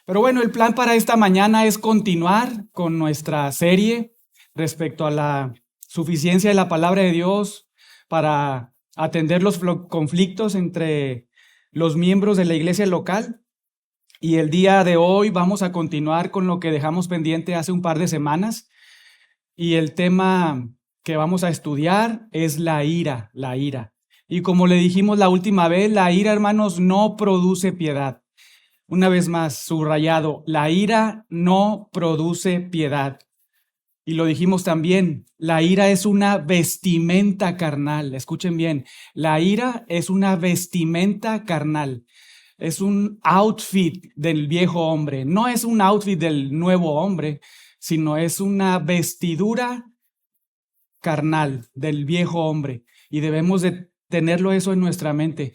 Pero bueno, el plan para esta mañana es continuar con nuestra serie respecto a la suficiencia de la palabra de Dios para atender los conflictos entre los miembros de la iglesia local. Y el día de hoy vamos a continuar con lo que dejamos pendiente hace un par de semanas. Y el tema que vamos a estudiar es la ira, la ira. Y como le dijimos la última vez, la ira, hermanos, no produce piedad. Una vez más, subrayado, la ira no produce piedad. Y lo dijimos también, la ira es una vestimenta carnal. Escuchen bien, la ira es una vestimenta carnal. Es un outfit del viejo hombre. No es un outfit del nuevo hombre, sino es una vestidura carnal del viejo hombre. Y debemos de tenerlo eso en nuestra mente,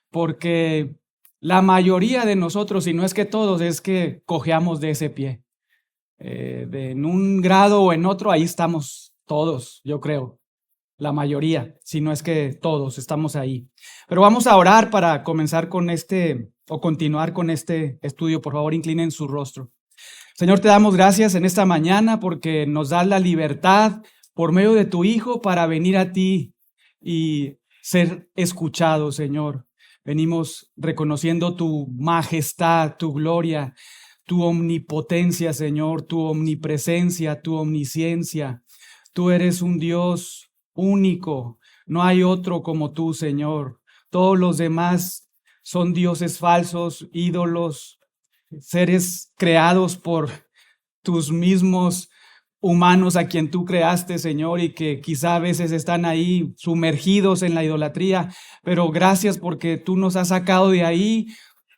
porque la mayoría de nosotros, si no es que todos, es que cojeamos de ese pie. En un grado o en otro, ahí estamos todos, yo creo. La mayoría, si no es que todos estamos ahí. Pero vamos a orar para comenzar con continuar con este estudio. Por favor, inclinen su rostro. Señor, te damos gracias en esta mañana porque nos das la libertad por medio de tu Hijo para venir a ti y ser escuchados, Señor. Venimos reconociendo tu majestad, tu gloria, tu omnipotencia, Señor, tu omnipresencia, tu omnisciencia. Tú eres un Dios único, no hay otro como tú, Señor. Todos los demás son dioses falsos, ídolos, seres creados por tus mismos humanos a quien tú creaste, Señor, y que quizá a veces están ahí sumergidos en la idolatría, pero gracias porque tú nos has sacado de ahí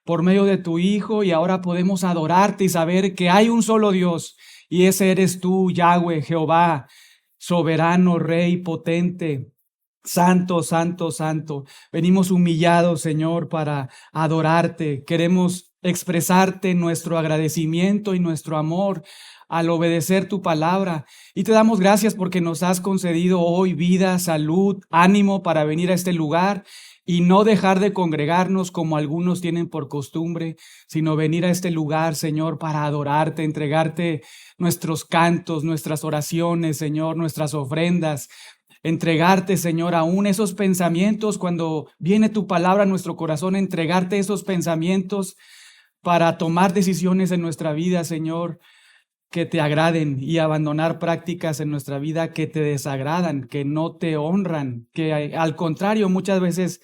por medio de tu Hijo y ahora podemos adorarte y saber que hay un solo Dios y ese eres tú, Yahweh, Jehová, soberano, Rey, potente. Santo, santo, santo. Venimos humillados, Señor, para adorarte. Queremos expresarte nuestro agradecimiento y nuestro amor al obedecer tu palabra. Y te damos gracias porque nos has concedido hoy vida, salud, ánimo para venir a este lugar y no dejar de congregarnos como algunos tienen por costumbre, sino venir a este lugar, Señor, para adorarte, entregarte nuestros cantos, nuestras oraciones, Señor, nuestras ofrendas. Entregarte, Señor, aún esos pensamientos, cuando viene tu palabra a nuestro corazón, entregarte esos pensamientos para tomar decisiones en nuestra vida, Señor, que te agraden y abandonar prácticas en nuestra vida que te desagradan, que no te honran, que al contrario muchas veces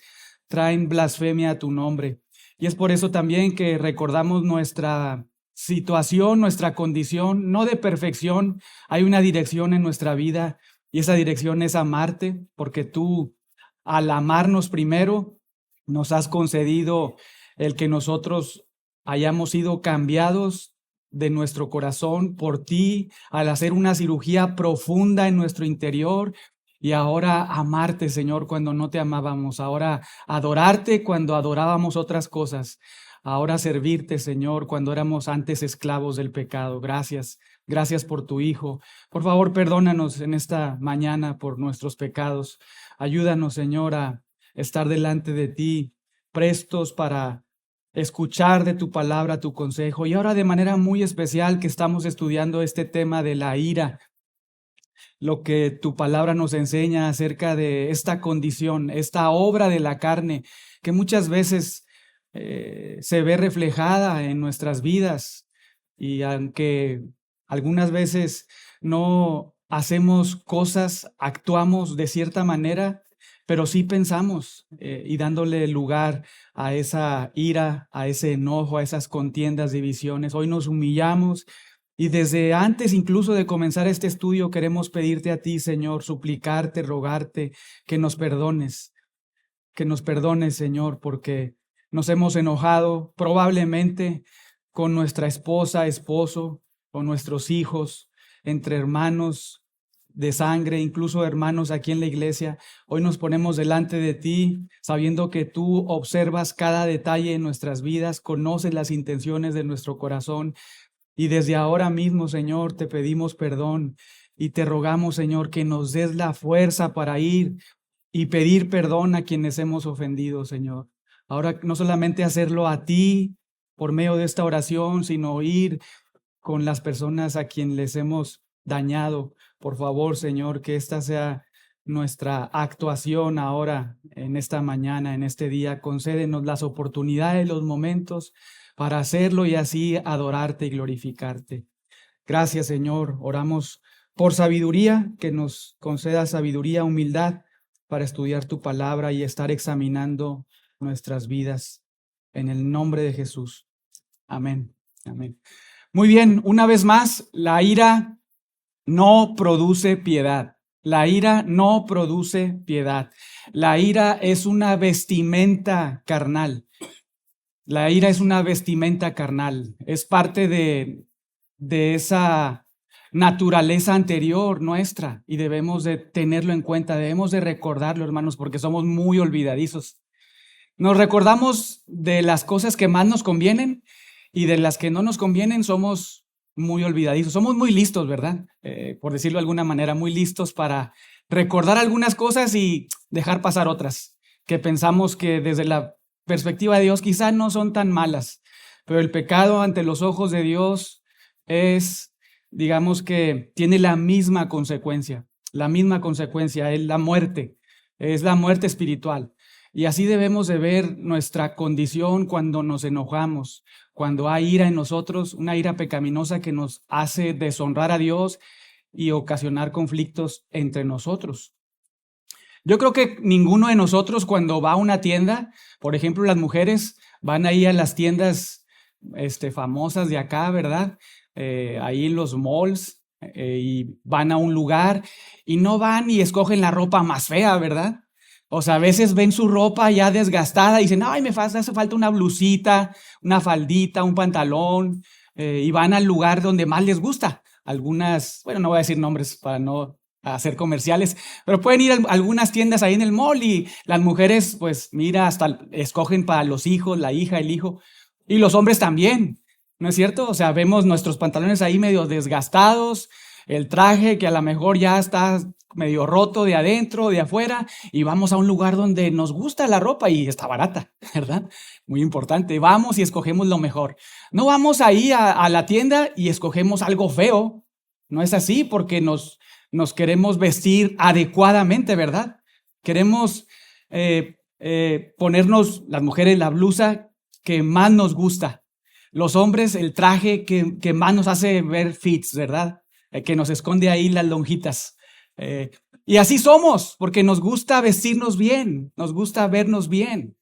traen blasfemia a tu nombre. Y es por eso también que recordamos nuestra situación, nuestra condición, no de perfección, hay una dirección en nuestra vida. Y esa dirección es amarte, porque tú, al amarnos primero, nos has concedido el que nosotros hayamos sido cambiados de nuestro corazón por ti, al hacer una cirugía profunda en nuestro interior. Y ahora amarte, Señor, cuando no te amábamos. Ahora adorarte cuando adorábamos otras cosas. Ahora servirte, Señor, cuando éramos antes esclavos del pecado. Gracias. Gracias por tu Hijo. Por favor, perdónanos en esta mañana por nuestros pecados. Ayúdanos, Señor, a estar delante de ti, prestos para escuchar de tu palabra, tu consejo. Y ahora de manera muy especial que estamos estudiando este tema de la ira, lo que tu palabra nos enseña acerca de esta condición, esta obra de la carne, que muchas veces se ve reflejada en nuestras vidas. Y aunque algunas veces no hacemos cosas, actuamos de cierta manera, pero sí pensamos y dándole lugar a esa ira, a ese enojo, a esas contiendas, divisiones. Hoy nos humillamos y desde antes incluso de comenzar este estudio queremos pedirte a ti, Señor, suplicarte, rogarte que nos perdones, Señor, porque nos hemos enojado probablemente con nuestra esposa, esposo, con nuestros hijos, entre hermanos de sangre, incluso hermanos aquí en la iglesia. Hoy nos ponemos delante de ti, sabiendo que tú observas cada detalle en nuestras vidas, conoces las intenciones de nuestro corazón. Y desde ahora mismo, Señor, te pedimos perdón y te rogamos, Señor, que nos des la fuerza para ir y pedir perdón a quienes hemos ofendido, Señor. Ahora no solamente hacerlo a ti, por medio de esta oración, sino ir con las personas a quien les hemos dañado. Por favor, Señor, que esta sea nuestra actuación ahora, en esta mañana, en este día. Concédenos las oportunidades, los momentos para hacerlo y así adorarte y glorificarte. Gracias, Señor. Oramos por sabiduría, que nos conceda sabiduría, humildad para estudiar tu palabra y estar examinando nuestras vidas. En el nombre de Jesús. Amén. Amén. Muy bien, una vez más, la ira no produce piedad. La ira no produce piedad. La ira es una vestimenta carnal. La ira es una vestimenta carnal. Es parte de esa naturaleza anterior nuestra y debemos de tenerlo en cuenta, debemos de recordarlo, hermanos, porque somos muy olvidadizos. Nos recordamos de las cosas que más nos convienen y de las que no nos convienen somos muy olvidadizos. Somos muy listos, ¿verdad? Por decirlo de alguna manera, muy listos para recordar algunas cosas y dejar pasar otras que pensamos que desde la perspectiva de Dios quizá no son tan malas, pero el pecado ante los ojos de Dios es, digamos que tiene la misma consecuencia, es la muerte espiritual. Y así debemos de ver nuestra condición cuando nos enojamos, cuando hay ira en nosotros, una ira pecaminosa que nos hace deshonrar a Dios y ocasionar conflictos entre nosotros. Yo creo que ninguno de nosotros cuando va a una tienda, por ejemplo, las mujeres van ahí a las tiendas famosas de acá, ¿verdad? Ahí en los malls y van a un lugar y no van y escogen la ropa más fea, ¿verdad? O sea, a veces ven su ropa ya desgastada y dicen, ay, hace falta una blusita, una faldita, un pantalón, y van al lugar donde más les gusta. Algunas, bueno, no voy a decir nombres para no hacer comerciales, pero pueden ir a algunas tiendas ahí en el mall y las mujeres, pues mira, hasta escogen para los hijos, la hija, el hijo, y los hombres también, ¿no es cierto? O sea, vemos nuestros pantalones ahí medio desgastados, el traje que a lo mejor ya está medio roto de adentro, de afuera, y vamos a un lugar donde nos gusta la ropa y está barata, ¿verdad? Muy importante. Vamos y escogemos lo mejor. No vamos ahí a la tienda y escogemos algo feo. No es así porque nos queremos vestir adecuadamente, ¿verdad? Queremos ponernos, las mujeres, la blusa que más nos gusta. Los hombres, el traje que más nos hace ver fits, ¿verdad? Que nos esconde ahí las lonjitas. Y así somos, porque nos gusta vestirnos bien, nos gusta vernos bien.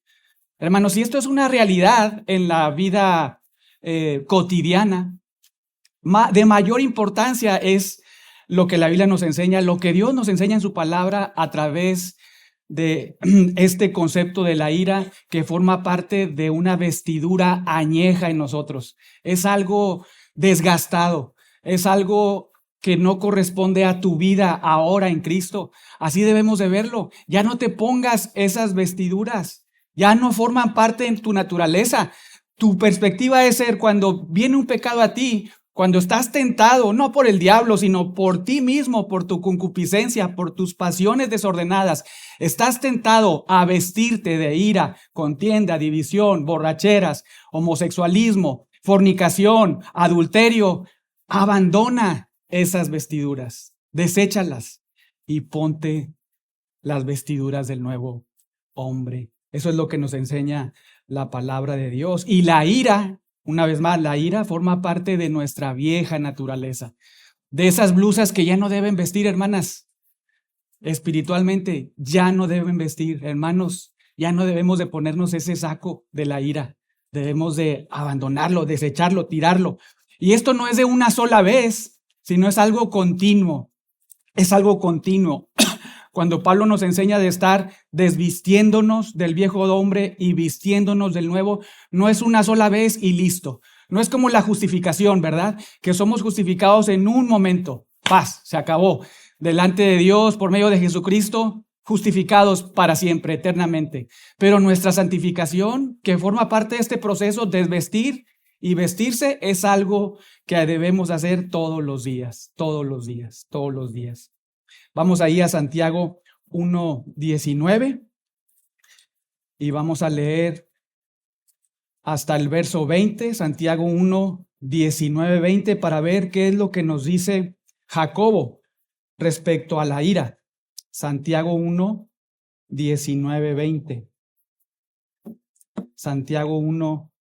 Hermanos, si esto es una realidad en la vida cotidiana, de mayor importancia es lo que la Biblia nos enseña, lo que Dios nos enseña en su palabra a través de este concepto de la ira que forma parte de una vestidura añeja en nosotros. Es algo desgastado, es algo que no corresponde a tu vida ahora en Cristo. Así debemos de verlo. Ya no te pongas esas vestiduras, ya no forman parte de tu naturaleza. Tu perspectiva debe ser cuando viene un pecado a ti, cuando estás tentado, no por el diablo, sino por ti mismo, por tu concupiscencia, por tus pasiones desordenadas, estás tentado a vestirte de ira, contienda, división, borracheras, homosexualismo, fornicación, adulterio. Abandona esas vestiduras, deséchalas y ponte las vestiduras del nuevo hombre. Eso es lo que nos enseña la palabra de Dios. Y la ira, una vez más, la ira forma parte de nuestra vieja naturaleza. De esas blusas que ya no deben vestir, hermanas, espiritualmente ya no deben vestir, hermanos, ya no debemos de ponernos ese saco de la ira. Debemos de abandonarlo, desecharlo, tirarlo. Y esto no es de una sola vez, sino es algo continuo. Es algo continuo. Cuando Pablo nos enseña de estar desvistiéndonos del viejo hombre y vistiéndonos del nuevo, no es una sola vez y listo. No es como la justificación, ¿verdad? Que somos justificados en un momento. Paz, se acabó. Delante de Dios, por medio de Jesucristo, justificados para siempre, eternamente. Pero nuestra santificación, que forma parte de este proceso, desvestir y vestirse, es algo que debemos hacer todos los días, todos los días, todos los días. Vamos ahí a Santiago 1:19 y vamos a leer hasta el verso 20, Santiago 1, 19, 20, para ver qué es lo que nos dice Jacobo respecto a la ira. Santiago 1, 19, 20. Santiago 1,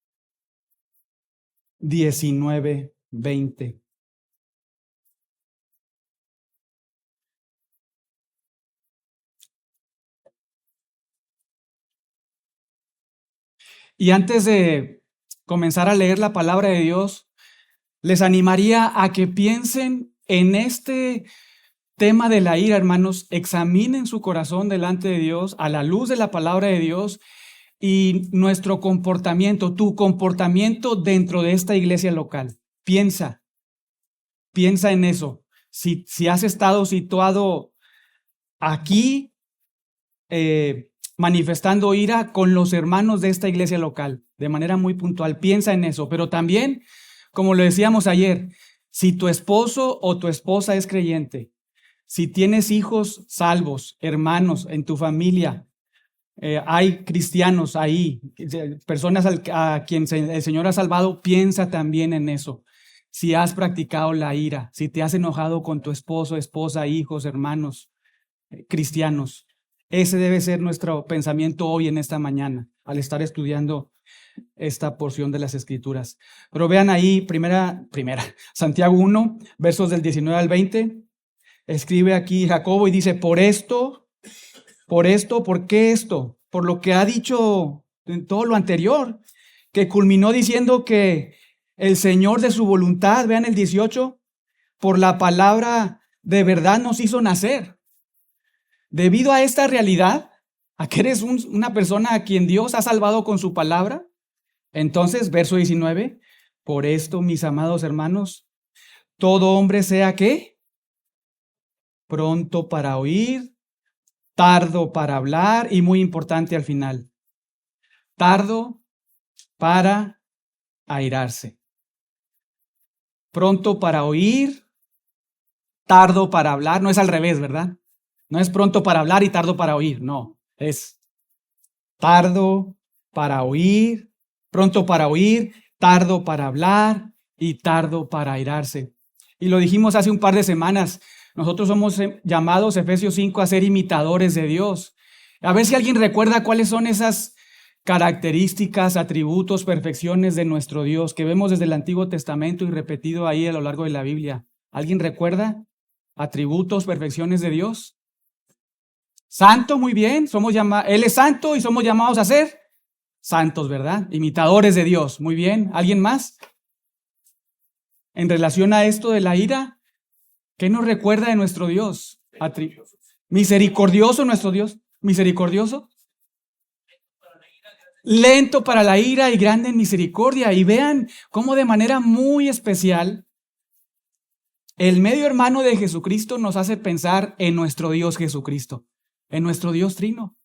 19, 20. Y antes de comenzar a leer la palabra de Dios, les animaría a que piensen en este tema de la ira, hermanos. Examinen su corazón delante de Dios a la luz de la palabra de Dios y nuestro comportamiento, tu comportamiento dentro de esta iglesia local. Piensa en eso. Si has estado situado aquí, manifestando ira con los hermanos de esta iglesia local, de manera muy puntual, piensa en eso. Pero también, como lo decíamos ayer, si tu esposo o tu esposa es creyente, si tienes hijos salvos, hermanos en tu familia, hay cristianos ahí, personas a quien el Señor ha salvado, piensa también en eso. Si has practicado la ira, si te has enojado con tu esposo, esposa, hijos, hermanos, cristianos, ese debe ser nuestro pensamiento hoy en esta mañana, al estar estudiando esta porción de las Escrituras. Pero vean ahí, primera, Santiago 1, versos del 19 al 20, escribe aquí Jacobo y dice, ¿por qué esto? Por lo que ha dicho en todo lo anterior, que culminó diciendo que el Señor de su voluntad, vean el 18, por la palabra de verdad nos hizo nacer. Debido a esta realidad, a que eres una persona a quien Dios ha salvado con su palabra, entonces, verso 19, por esto, mis amados hermanos, todo hombre sea ¿qué? Pronto para oír, tardo para hablar y muy importante al final, tardo para airarse. Pronto para oír, tardo para hablar, no es al revés, ¿verdad? No es pronto para hablar y tardo para oír, no, es tardo para oír, pronto para oír, tardo para hablar y tardo para airarse. Y lo dijimos hace un par de semanas, nosotros somos llamados, Efesios 5, a ser imitadores de Dios. A ver si alguien recuerda cuáles son esas características, atributos, perfecciones de nuestro Dios que vemos desde el Antiguo Testamento y repetido ahí a lo largo de la Biblia. ¿Alguien recuerda atributos, perfecciones de Dios? Santo, muy bien. Él es santo y somos llamados a ser santos, ¿verdad? Imitadores de Dios. Muy bien. ¿Alguien más? En relación a esto de la ira, ¿qué nos recuerda de nuestro Dios? Misericordioso nuestro Dios. Misericordioso. Lento para la ira y grande en misericordia. Y vean cómo de manera muy especial el medio hermano de Jesucristo nos hace pensar en nuestro Dios Jesucristo, en nuestro Dios trino.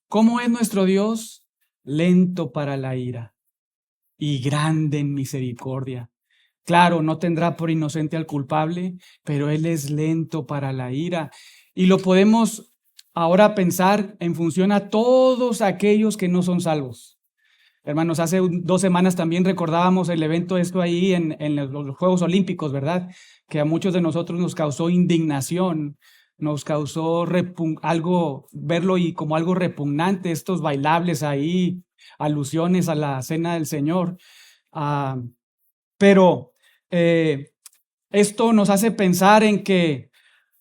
¿Cómo es nuestro Dios? Lento para la ira y grande en misericordia. Claro, no tendrá por inocente al culpable, pero Él es lento para la ira. Y lo podemos ahora pensar en función a todos aquellos que no son salvos. Hermanos, hace 2 semanas también recordábamos el evento esto ahí en los Juegos Olímpicos, ¿verdad? Que a muchos de nosotros nos causó indignación, nos causó verlo y como algo repugnante, estos bailables ahí, alusiones a la cena del Señor. Pero esto nos hace pensar en que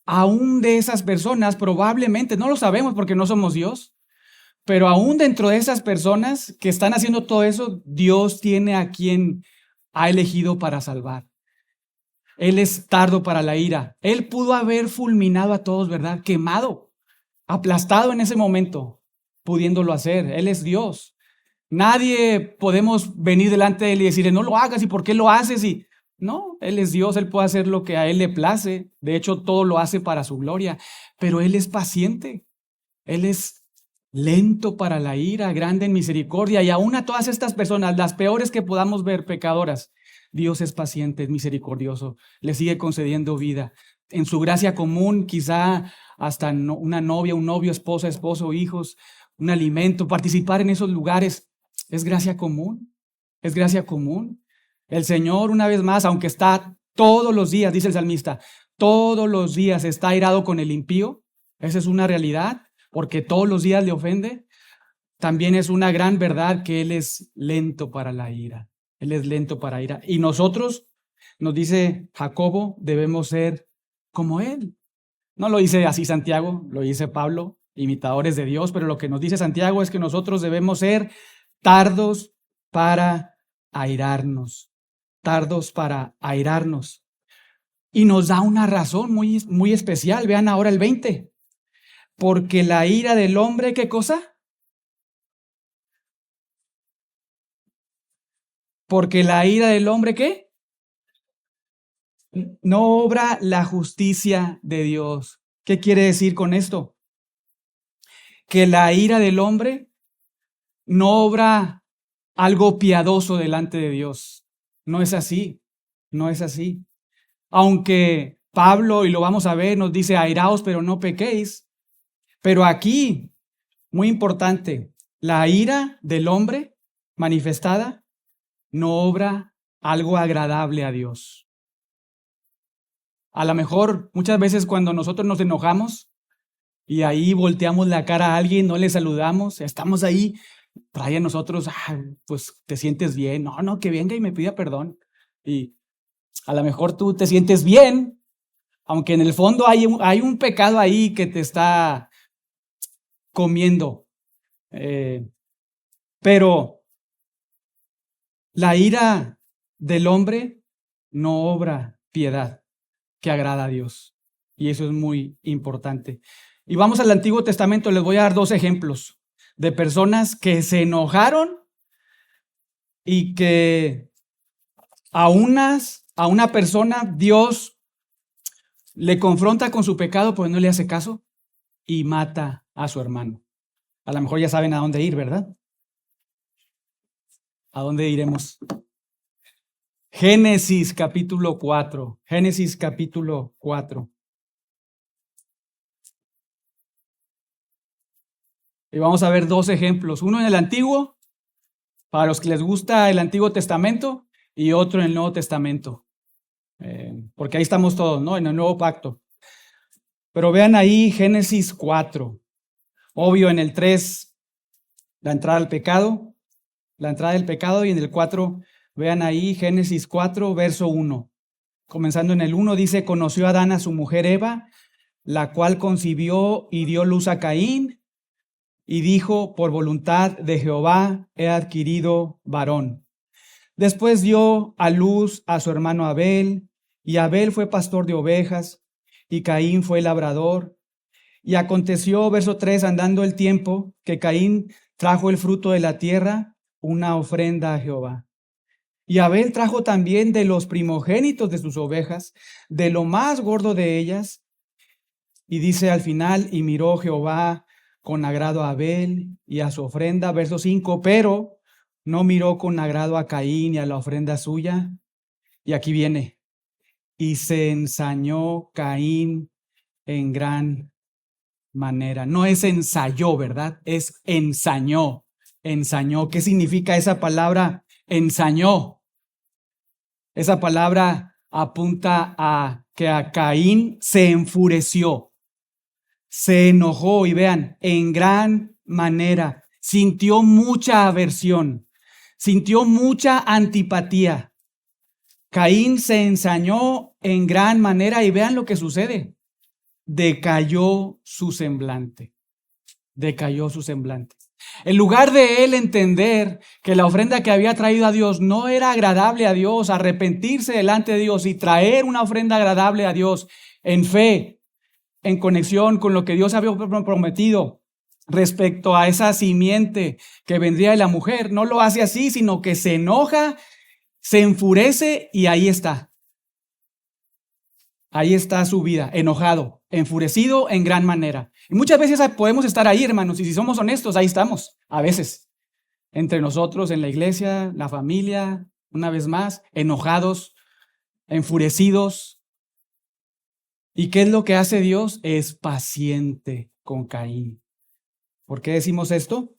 aún de esas personas, probablemente, no lo sabemos porque no somos Dios, pero aún dentro de esas personas que están haciendo todo eso, Dios tiene a quien ha elegido para salvar. Él es tardo para la ira. Él pudo haber fulminado a todos, ¿verdad? Quemado, aplastado en ese momento, pudiéndolo hacer. Él es Dios. Nadie podemos venir delante de Él y decirle, no lo hagas, ¿y por qué lo haces? Y no, Él es Dios, Él puede hacer lo que a Él le place. De hecho, todo lo hace para su gloria. Pero Él es paciente. Él es lento para la ira, grande en misericordia. Y aún a todas estas personas, las peores que podamos ver, pecadoras, Dios es paciente, es misericordioso, le sigue concediendo vida. En su gracia común, quizá hasta una novia, un novio, esposa, esposo, hijos, un alimento, participar en esos lugares, es gracia común. es gracia común. El Señor, una vez más, aunque está todos los días, dice el salmista, todos los días está airado con el impío, esa es una realidad, porque todos los días le ofende. También es una gran verdad que Él es lento para la ira. Él es lento para ira. Y nosotros, nos dice Jacobo, debemos ser como Él. No lo dice así Santiago, lo dice Pablo, imitadores de Dios, pero lo que nos dice Santiago es que nosotros debemos ser tardos para airarnos. Tardos para airarnos. Y nos da una razón muy, muy especial. Vean ahora el 20. Porque la ira del hombre, ¿qué cosa? Porque la ira del hombre, ¿qué? No obra la justicia de Dios. ¿Qué quiere decir con esto? Que la ira del hombre no obra algo piadoso delante de Dios. No es así. No es así. Aunque Pablo, y lo vamos a ver, nos dice airaos, pero no pequéis. Pero aquí, muy importante, la ira del hombre manifestada no obra algo agradable a Dios. A lo mejor muchas veces cuando nosotros nos enojamos y ahí volteamos la cara a alguien, no le saludamos, estamos ahí, trae a nosotros, pues te sientes bien, no, que venga y me pida perdón. Y a lo mejor tú te sientes bien, aunque en el fondo hay un pecado ahí que te está comiendo. Pero la ira del hombre no obra piedad que agrada a Dios. Y eso es muy importante. Y vamos al Antiguo Testamento, les voy a dar 2 ejemplos de personas que se enojaron y que a una persona Dios le confronta con su pecado, pues no le hace caso y mata a su hermano. A lo mejor ya saben a dónde ir, ¿verdad? ¿A dónde iremos? Génesis capítulo 4. Génesis capítulo 4. Y vamos a ver 2 ejemplos. Uno en el Antiguo, para los que les gusta el Antiguo Testamento, y otro en el Nuevo Testamento. Porque ahí estamos todos, ¿no? En el Nuevo Pacto. Pero vean ahí Génesis 4. Obvio en el 3, la entrada al pecado. La entrada del pecado, y en el 4, vean ahí Génesis 4, verso 1. Comenzando en el 1, dice, conoció Adán a su mujer Eva, la cual concibió y dio luz a Caín, y dijo, por voluntad de Jehová he adquirido varón. Después dio a luz a su hermano Abel, y Abel fue pastor de ovejas, y Caín fue labrador. Y aconteció, verso 3, andando el tiempo, que Caín trajo el fruto de la tierra, una ofrenda a Jehová. Y Abel trajo también de los primogénitos de sus ovejas, de lo más gordo de ellas. Y dice al final, y miró Jehová con agrado a Abel y a su ofrenda, verso 5, pero no miró con agrado a Caín y a la ofrenda suya. Y aquí viene, y se ensañó Caín en gran manera. No es ensayó, ¿verdad? Es ensañó. Ensañó. ¿Qué significa esa palabra ensañó? Esa palabra apunta a que a Caín se enfureció, se enojó, y vean, en gran manera, sintió mucha aversión, sintió mucha antipatía. Caín se ensañó en gran manera y vean lo que sucede. Decayó su semblante. Decayó su semblante. En lugar de él entender que la ofrenda que había traído a Dios no era agradable a Dios, arrepentirse delante de Dios y traer una ofrenda agradable a Dios en fe, en conexión con lo que Dios había prometido respecto a esa simiente que vendría de la mujer, no lo hace así, sino que se enoja, se enfurece y ahí está. Ahí está su vida, enojado, enfurecido en gran manera. Y muchas veces podemos estar ahí, hermanos, y si somos honestos, ahí estamos, a veces, entre nosotros, en la iglesia, la familia, una vez más, enojados, enfurecidos. ¿Y qué es lo que hace Dios? Es paciente con Caín. ¿Por qué decimos esto?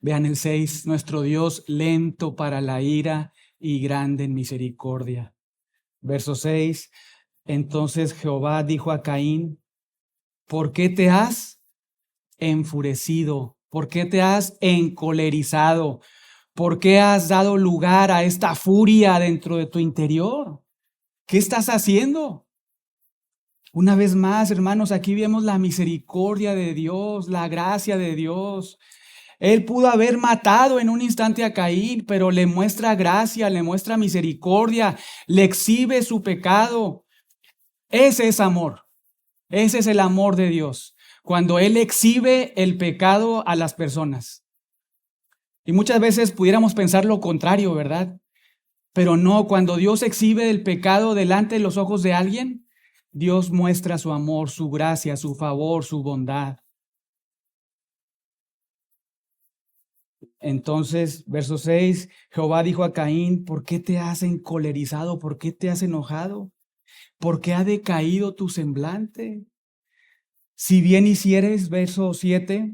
Vean el 6, nuestro Dios lento para la ira y grande en misericordia. Verso 6, entonces Jehová dijo a Caín, ¿por qué te has enfurecido? ¿Por qué te has encolerizado? ¿Por qué has dado lugar a esta furia dentro de tu interior? ¿Qué estás haciendo? Una vez más, hermanos, aquí vemos la misericordia de Dios, la gracia de Dios. Él pudo haber matado en un instante a Caín, pero le muestra gracia, le muestra misericordia, le exhibe su pecado. Ese es amor. Ese es el amor de Dios, cuando Él exhibe el pecado a las personas. Y muchas veces pudiéramos pensar lo contrario, ¿verdad? Pero no, cuando Dios exhibe el pecado delante de los ojos de alguien, Dios muestra su amor, su gracia, su favor, su bondad. Entonces, verso 6, Jehová dijo a Caín, ¿por qué te has encolerizado? ¿Por qué te has enojado? ¿Por qué ha decaído tu semblante? Si bien hicieres, verso 7,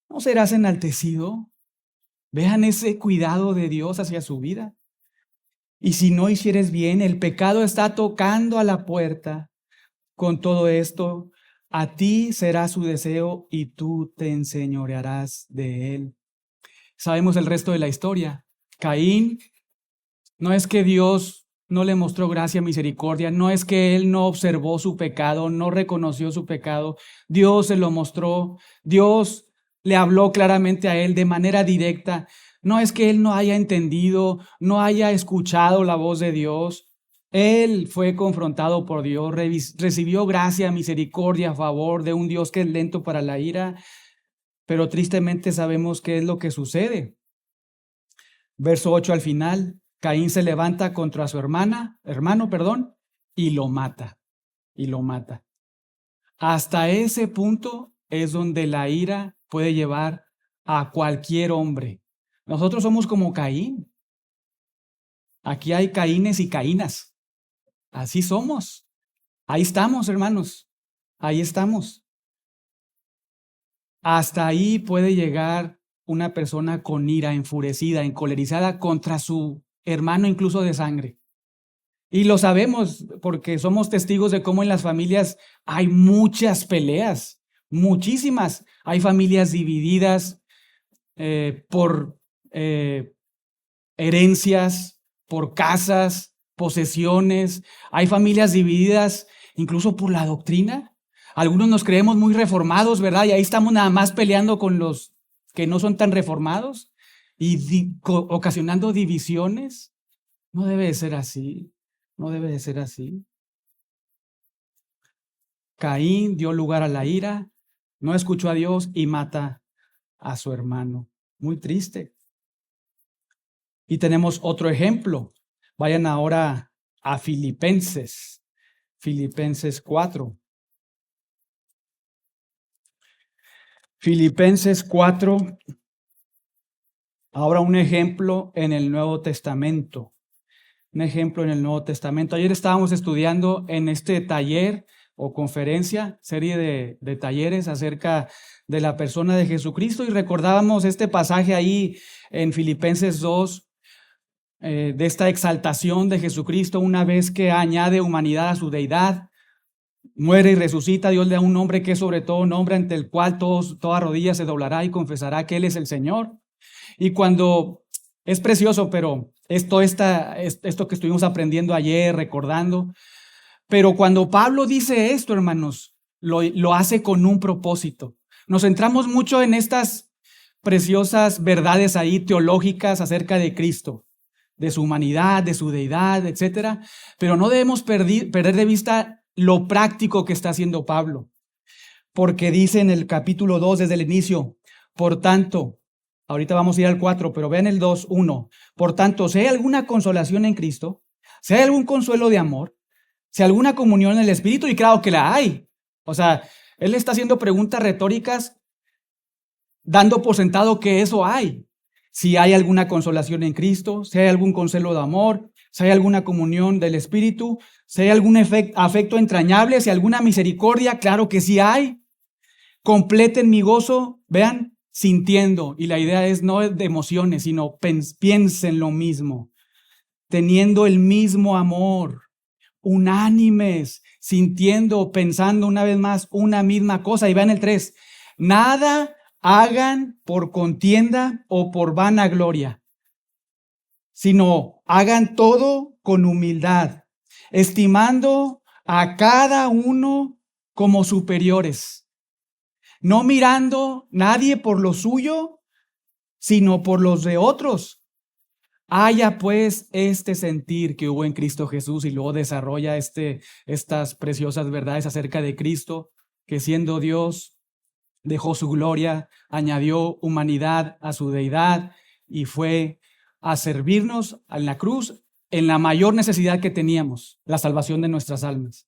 ¿no serás enaltecido? Vean ese cuidado de Dios hacia su vida. Y si no hicieres bien, el pecado está tocando a la puerta. Con todo esto, a ti será su deseo y tú te enseñorearás de él. Sabemos el resto de la historia. Caín, no es que Dios no le mostró gracia, misericordia, no es que él no observó su pecado, no reconoció su pecado. Dios se lo mostró, Dios le habló claramente a él de manera directa. No es que él no haya entendido, no haya escuchado la voz de Dios. Él fue confrontado por Dios, recibió gracia, misericordia, favor de un Dios que es lento para la ira, pero tristemente sabemos qué es lo que sucede. Verso 8 al final, Caín se levanta contra su hermano, y lo mata, Hasta ese punto es donde la ira puede llevar a cualquier hombre. Nosotros somos como Caín. Aquí hay Caínes y Caínas. Así somos. Ahí estamos, hermanos. Ahí estamos. Hasta ahí puede llegar una persona con ira, enfurecida, encolerizada contra su hermano, incluso de sangre. Y lo sabemos porque somos testigos de cómo en las familias hay muchas peleas, muchísimas. Hay familias divididas por herencias, por casas, posesiones. Hay familias divididas incluso por la doctrina. Algunos nos creemos muy reformados, ¿verdad? Y ahí estamos nada más peleando con los que no son tan reformados y ocasionando divisiones. No debe de ser así. No debe de ser así. Caín dio lugar a la ira, no escuchó a Dios y mata a su hermano. Muy triste. Y tenemos otro ejemplo. Vayan ahora a Filipenses. Filipenses 4. Filipenses 4. Ahora un ejemplo en el Nuevo Testamento. Un ejemplo en el Nuevo Testamento. Ayer estábamos estudiando en este taller o conferencia, serie de talleres acerca de la persona de Jesucristo y recordábamos este pasaje ahí en Filipenses 2, de esta exaltación de Jesucristo una vez que añade humanidad a su deidad, muere y resucita, Dios le da un nombre que es sobre todo nombre ante el cual toda rodilla se doblará y confesará que Él es el Señor. Y cuando es precioso, pero esto que estuvimos aprendiendo ayer, recordando, pero cuando Pablo dice esto, hermanos, lo hace con un propósito. Nos centramos mucho en estas preciosas verdades ahí teológicas acerca de Cristo, de su humanidad, de su deidad, etcétera, pero no debemos perder de vista lo práctico que está haciendo Pablo, porque dice en el capítulo 2 desde el inicio, por tanto, ahorita vamos a ir al 4, pero vean el 2, 1, por tanto, si hay alguna consolación en Cristo, si hay algún consuelo de amor, si hay alguna comunión en el Espíritu, y claro que la hay. O sea, él está haciendo preguntas retóricas dando por sentado que eso hay. Si hay alguna consolación en Cristo, si hay algún consuelo de amor, si hay alguna comunión del Espíritu, si hay algún afecto entrañable, si hay alguna misericordia, claro que sí hay. Completen mi gozo, vean, sintiendo, y la idea es no de emociones, sino piensen lo mismo, teniendo el mismo amor, unánimes, sintiendo, pensando una vez más una misma cosa. Y vean el 3, nada hagan por contienda o por vanagloria, sino hagan todo con humildad, estimando a cada uno como superiores, no mirando nadie por lo suyo, sino por los de otros. Haya pues este sentir que hubo en Cristo Jesús, y luego desarrolla estas preciosas verdades acerca de Cristo, que siendo Dios dejó su gloria, añadió humanidad a su deidad y fue a servirnos en la cruz en la mayor necesidad que teníamos, la salvación de nuestras almas.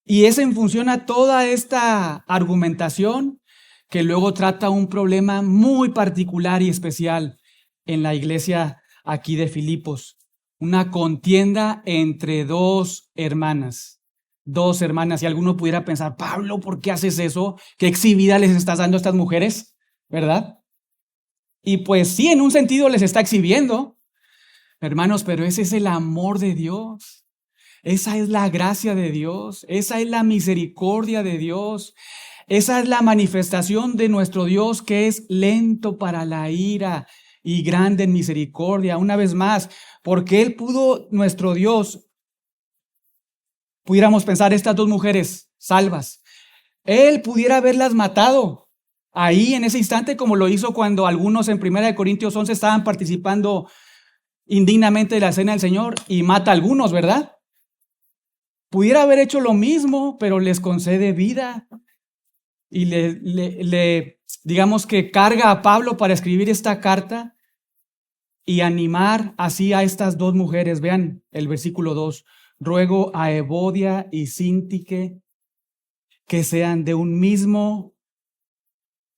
Y es en función a toda esta argumentación que luego trata un problema muy particular y especial en la iglesia aquí de Filipos, una contienda entre dos hermanas. Y alguno pudiera pensar, Pablo, ¿por qué haces eso? ¿Qué exhibida les estás dando a estas mujeres? ¿Verdad? Y pues sí, en un sentido les está exhibiendo, hermanos, pero ese es el amor de Dios. Esa es la gracia de Dios. Esa es la misericordia de Dios. Esa es la manifestación de nuestro Dios, que es lento para la ira y grande en misericordia. Una vez más, porque Él pudo, nuestro Dios, pudiéramos pensar, estas dos mujeres salvas, Él pudiera haberlas matado ahí en ese instante, como lo hizo cuando algunos en 1 Corintios 11 estaban participando indignamente de la cena del Señor, y mata a algunos, ¿verdad? Pudiera haber hecho lo mismo, pero les concede vida y digamos que carga a Pablo para escribir esta carta y animar así a estas dos mujeres. Vean el versículo 2. Ruego a Evodia y Síntique que sean de un mismo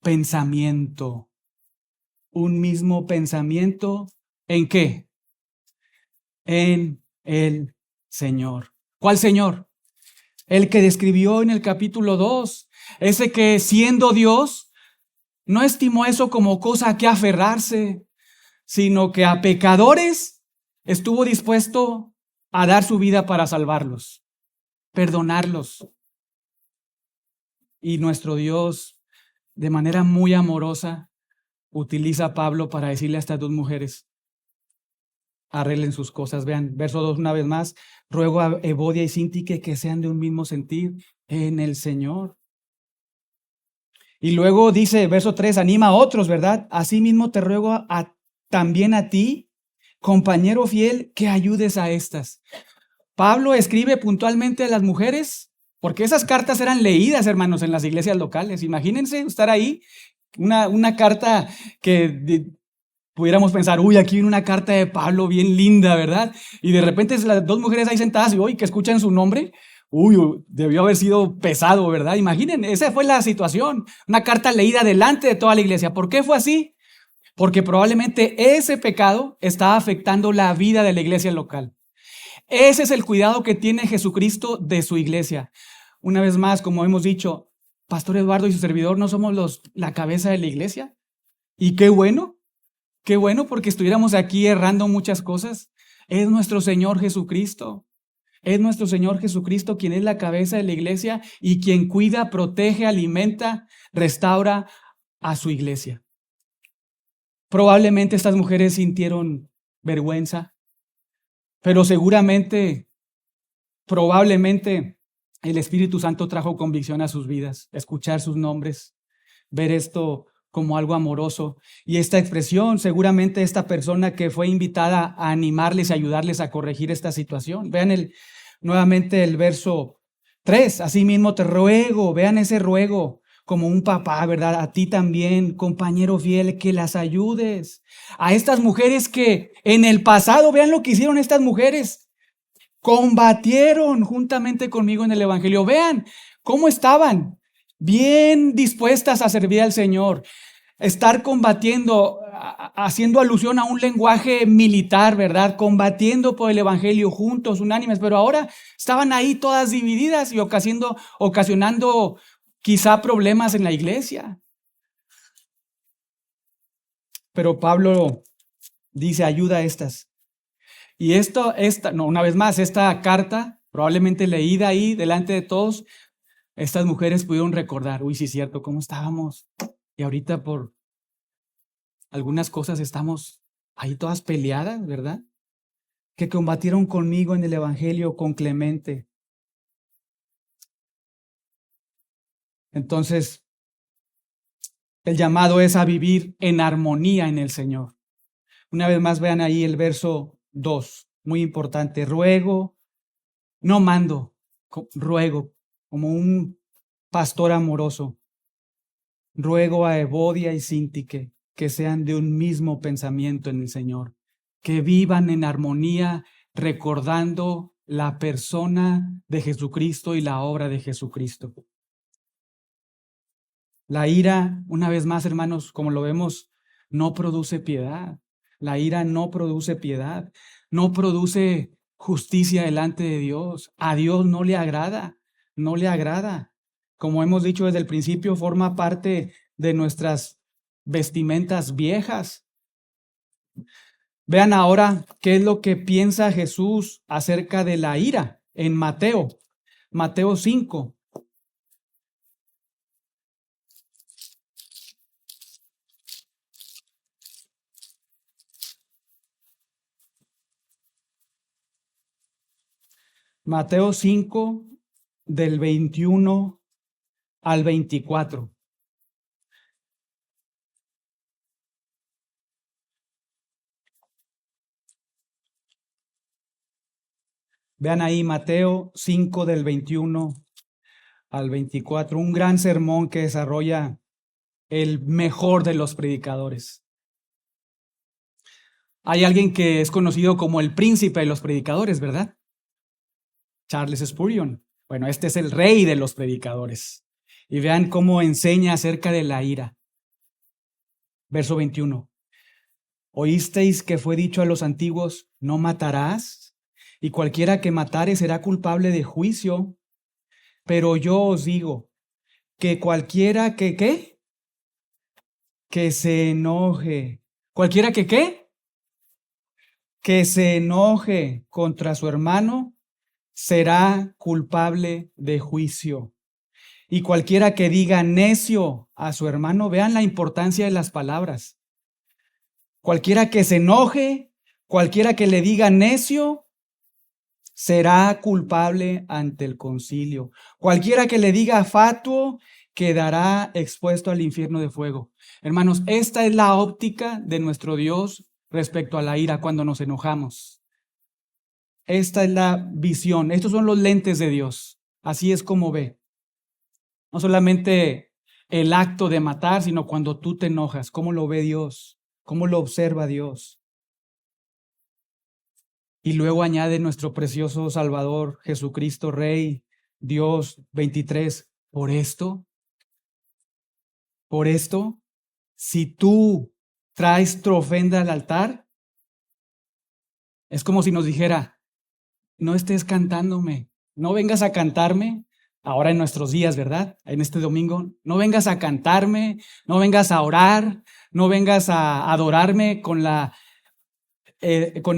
pensamiento. Un mismo pensamiento. ¿En qué? En el Señor. ¿Cuál Señor? El que describió en el capítulo 2. Ese que siendo Dios no estimó eso como cosa a que aferrarse, sino que a pecadores estuvo dispuesto a dar su vida para salvarlos, perdonarlos. Y nuestro Dios, de manera muy amorosa, utiliza a Pablo para decirle a estas dos mujeres, arreglen sus cosas. Vean, verso 2 una vez más. Ruego a Evodia y Síntique que sean de un mismo sentir en el Señor. Y luego dice, verso 3, anima a otros, ¿verdad? Asimismo te ruego también a ti, compañero fiel, que ayudes a estas. Pablo escribe puntualmente a las mujeres, porque esas cartas eran leídas, hermanos, en las iglesias locales. Imagínense estar ahí, una carta que pudiéramos pensar, uy, aquí viene una carta de Pablo bien linda, ¿verdad? Y de repente las dos mujeres ahí sentadas y, uy, que escuchan su nombre. Uy, debió haber sido pesado, ¿verdad? Imaginen, esa fue la situación. Una carta leída delante de toda la iglesia. ¿Por qué fue así? Porque probablemente ese pecado estaba afectando la vida de la iglesia local. Ese es el cuidado que tiene Jesucristo de su iglesia. Una vez más, como hemos dicho, Pastor Eduardo y su servidor no somos la cabeza de la iglesia. Y qué bueno porque estuviéramos aquí errando muchas cosas. Es nuestro Señor Jesucristo. Es nuestro Señor Jesucristo quien es la cabeza de la iglesia y quien cuida, protege, alimenta, restaura a su iglesia. Probablemente estas mujeres sintieron vergüenza, pero probablemente el Espíritu Santo trajo convicción a sus vidas, escuchar sus nombres, ver esto como algo amoroso. Y esta expresión, seguramente esta persona que fue invitada a animarles y ayudarles a corregir esta situación. Vean nuevamente el verso 3. Asimismo te ruego, vean ese ruego como un papá, ¿verdad? A ti también, compañero fiel, que las ayudes. A estas mujeres que en el pasado, vean lo que hicieron estas mujeres. Combatieron juntamente conmigo en el Evangelio. Vean cómo estaban, bien dispuestas a servir al Señor. Estar combatiendo, haciendo alusión a un lenguaje militar, ¿verdad? Combatiendo por el Evangelio juntos, unánimes, pero ahora estaban ahí todas divididas y ocasionando quizá problemas en la iglesia. Pero Pablo dice, ayuda a estas. Y una vez más, esta carta, probablemente leída ahí delante de todos, estas mujeres pudieron recordar, uy, sí es cierto, cómo estábamos. Y ahorita por algunas cosas estamos ahí todas peleadas, ¿verdad? Que combatieron conmigo en el Evangelio con Clemente. Entonces, el llamado es a vivir en armonía en el Señor. Una vez más, vean ahí el verso 2, muy importante. Ruego, no mando, ruego, como un pastor amoroso. Ruego a Evodia y Síntique que sean de un mismo pensamiento en el Señor, que vivan en armonía, recordando la persona de Jesucristo y la obra de Jesucristo. La ira, una vez más, hermanos, como lo vemos, no produce piedad. La ira no produce piedad, no produce justicia delante de Dios. A Dios no le agrada, no le agrada. Como hemos dicho desde el principio, forma parte de nuestras vestimentas viejas. Vean ahora qué es lo que piensa Jesús acerca de la ira en Mateo 5. Mateo 5, del 21 al 24. Vean ahí Mateo 5, del 21 al 24, un gran sermón que desarrolla el mejor de los predicadores. Hay alguien que es conocido como el príncipe de los predicadores, ¿verdad? Charles Spurgeon. Bueno, este es el rey de los predicadores. Y vean cómo enseña acerca de la ira. Verso 21. Oísteis que fue dicho a los antiguos, no matarás, y cualquiera que matare será culpable de juicio. Pero yo os digo que cualquiera que ¿qué? Que se enoje. ¿Cualquiera que qué? Que se enoje contra su hermano será culpable de juicio. Y cualquiera que diga necio a su hermano, vean la importancia de las palabras. Cualquiera que se enoje, cualquiera que le diga necio, será culpable ante el concilio. Cualquiera que le diga fatuo, quedará expuesto al infierno de fuego. Hermanos, esta es la óptica de nuestro Dios respecto a la ira cuando nos enojamos. Esta es la visión. Estos son los lentes de Dios. Así es como ve. No solamente el acto de matar, sino cuando tú te enojas. ¿Cómo lo ve Dios? ¿Cómo lo observa Dios? Y luego añade nuestro precioso Salvador, Jesucristo Rey, Dios 23. Por esto, si tú traes tu ofrenda al altar, es como si nos dijera, no estés cantándome, no vengas a cantarme, ahora en nuestros días, ¿verdad? En este domingo, no vengas a cantarme, no vengas a orar, no vengas a adorarme con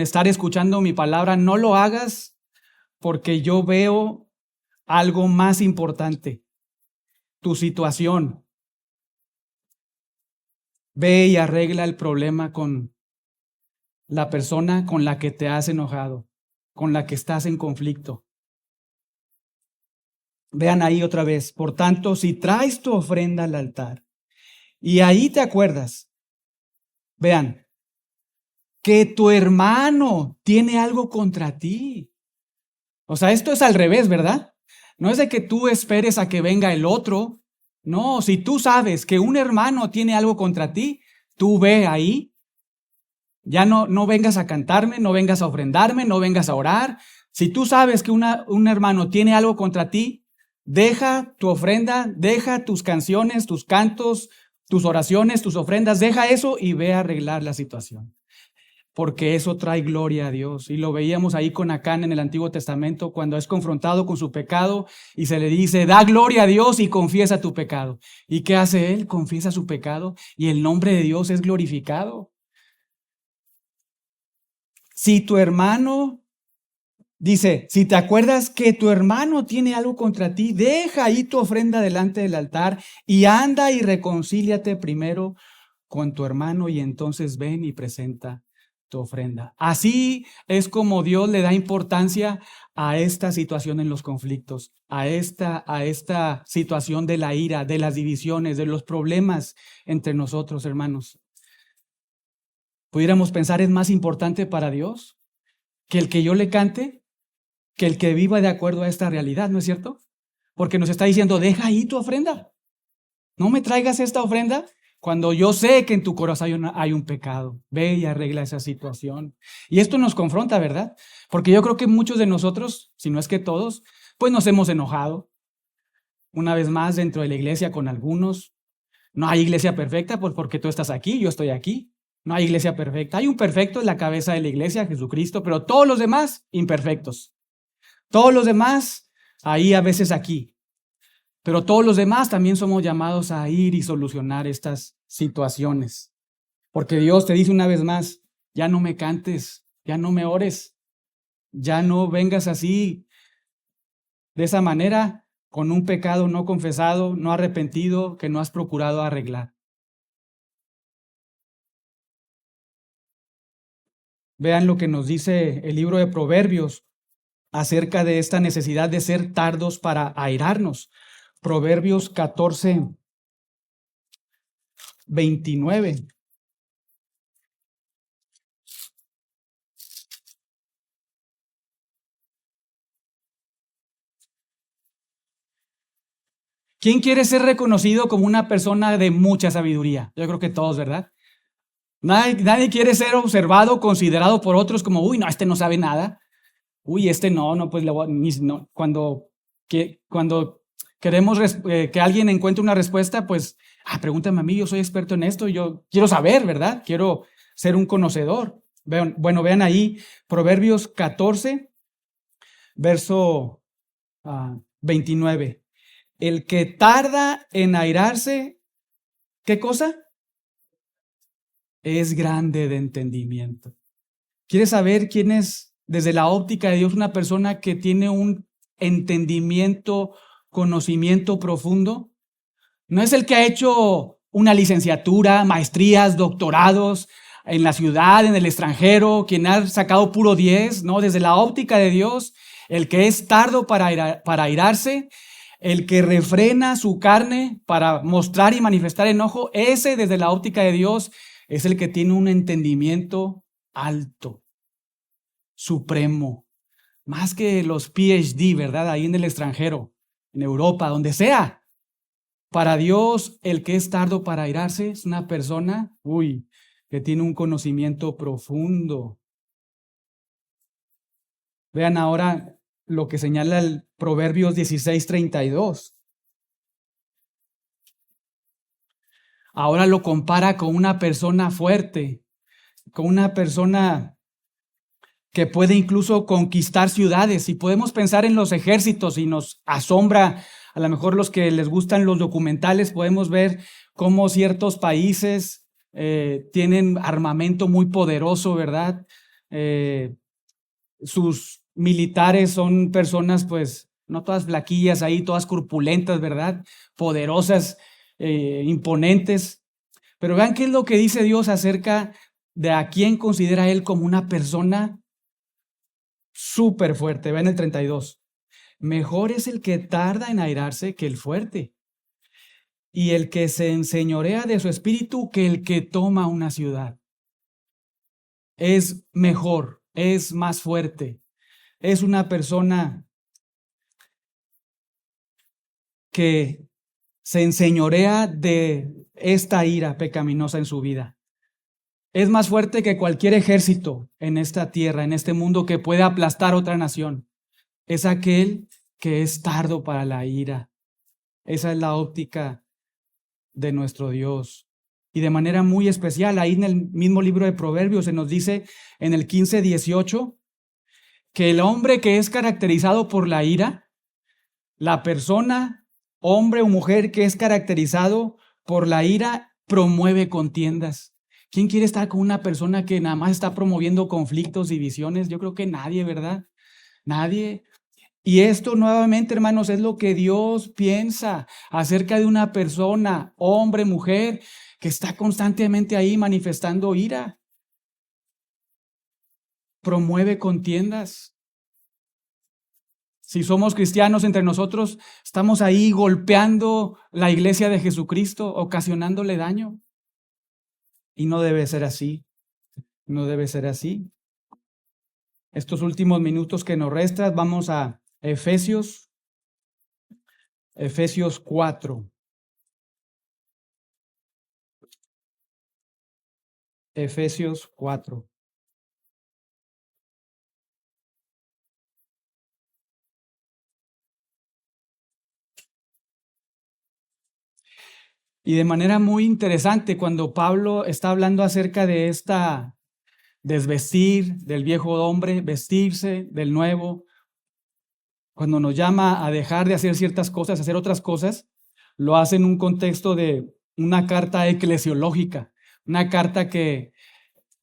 estar escuchando mi palabra, no lo hagas porque yo veo algo más importante, tu situación. Ve y arregla el problema con la persona con la que te has enojado, con la que estás en conflicto. Vean ahí otra vez. Por tanto, si traes tu ofrenda al altar y ahí te acuerdas, vean, que tu hermano tiene algo contra ti. O sea, esto es al revés, ¿verdad? No es de que tú esperes a que venga el otro. No, si tú sabes que un hermano tiene algo contra ti, tú ve ahí. Ya no vengas a cantarme, no vengas a ofrendarme, no vengas a orar. Si tú sabes que un hermano tiene algo contra ti, deja tu ofrenda, deja tus canciones, tus cantos, tus oraciones, tus ofrendas, deja eso y ve a arreglar la situación. Porque eso trae gloria a Dios. Y lo veíamos ahí con Acán en el Antiguo Testamento, cuando es confrontado con su pecado y se le dice, da gloria a Dios y confiesa tu pecado. ¿Y qué hace él? Confiesa su pecado y el nombre de Dios es glorificado. Si tu hermano, dice, si te acuerdas que tu hermano tiene algo contra ti, deja ahí tu ofrenda delante del altar y anda y reconcíliate primero con tu hermano y entonces ven y presenta tu ofrenda. Así es como Dios le da importancia a esta situación en los conflictos, a esta situación de la ira, de las divisiones, de los problemas entre nosotros, hermanos. Pudiéramos pensar, ¿es más importante para Dios que el que yo le cante, que el que viva de acuerdo a esta realidad, ¿no es cierto? Porque nos está diciendo, deja ahí tu ofrenda. No me traigas esta ofrenda cuando yo sé que en tu corazón hay un pecado. Ve y arregla esa situación. Y esto nos confronta, ¿verdad? Porque yo creo que muchos de nosotros, si no es que todos, pues nos hemos enojado. Una vez más dentro de la iglesia con algunos. No hay iglesia perfecta, pues porque tú estás aquí, yo estoy aquí. No hay iglesia perfecta. Hay un perfecto en la cabeza de la iglesia, Jesucristo, pero todos los demás imperfectos. Todos los demás ahí, a veces aquí. Pero todos los demás también somos llamados a ir y solucionar estas situaciones. Porque Dios te dice una vez más, ya no me cantes, ya no me ores, ya no vengas así, de esa manera, con un pecado no confesado, no arrepentido, que no has procurado arreglar. Vean lo que nos dice el libro de Proverbios acerca de esta necesidad de ser tardos para airarnos. Proverbios 14:29. ¿Quién quiere ser reconocido como una persona de mucha sabiduría? Yo creo que todos, ¿verdad? Nadie quiere ser observado, considerado por otros como, uy, no, este no sabe nada. Uy, este no, pues no. Cuando queremos que alguien encuentre una respuesta, pues, pregúntame a mí, yo soy experto en esto, yo quiero saber, ¿verdad? Quiero ser un conocedor. Vean ahí, Proverbios 14, verso 29. El que tarda en airarse, ¿qué cosa? Es grande de entendimiento. ¿Quieres saber quién es, desde la óptica de Dios, una persona que tiene un entendimiento, conocimiento profundo? No es el que ha hecho una licenciatura, maestrías, doctorados en la ciudad, en el extranjero, quien ha sacado puro 10, no, desde la óptica de Dios, el que es tardo para airarse, el que refrena su carne para mostrar y manifestar enojo, ese desde la óptica de Dios es el que tiene un entendimiento alto, supremo, más que los PhD, ¿verdad? Ahí en el extranjero, en Europa, donde sea. Para Dios, el que es tardo para airarse es una persona, que tiene un conocimiento profundo. Vean ahora lo que señala el Proverbios 16:32. Ahora lo compara con una persona fuerte, con una persona que puede incluso conquistar ciudades. Y podemos pensar en los ejércitos y nos asombra, a lo mejor los que les gustan los documentales, podemos ver cómo ciertos países tienen armamento muy poderoso, ¿verdad? Sus militares son personas, pues, no todas flaquillas ahí, todas corpulentas, ¿verdad? Poderosas, imponentes. Pero vean qué es lo que dice Dios acerca de a quién considera Él como una persona súper fuerte. Vean el 32. Mejor es el que tarda en airarse que el fuerte, y el que se enseñorea de su espíritu que el que toma una ciudad. Es mejor, es más fuerte, es una persona que se enseñorea de esta ira pecaminosa en su vida. Es más fuerte que cualquier ejército en esta tierra, en este mundo, que pueda aplastar otra nación. Es aquel que es tardo para la ira. Esa es la óptica de nuestro Dios. Y de manera muy especial, ahí en el mismo libro de Proverbios se nos dice en el 15:18 que el hombre que es caracterizado por la ira, la persona, hombre o mujer que es caracterizado por la ira, promueve contiendas. ¿Quién quiere estar con una persona que nada más está promoviendo conflictos, divisiones? Yo creo que nadie, ¿verdad? Nadie. Y esto nuevamente, hermanos, es lo que Dios piensa acerca de una persona, hombre, mujer, que está constantemente ahí manifestando ira. Promueve contiendas. Si somos cristianos entre nosotros, estamos ahí golpeando la iglesia de Jesucristo, ocasionándole daño. Y no debe ser así. No debe ser así. Estos últimos minutos que nos restan, vamos a Efesios 4. Efesios 4. Y de manera muy interesante, cuando Pablo está hablando acerca de esta desvestir del viejo hombre, vestirse del nuevo, cuando nos llama a dejar de hacer ciertas cosas, hacer otras cosas, lo hace en un contexto de una carta eclesiológica, una carta en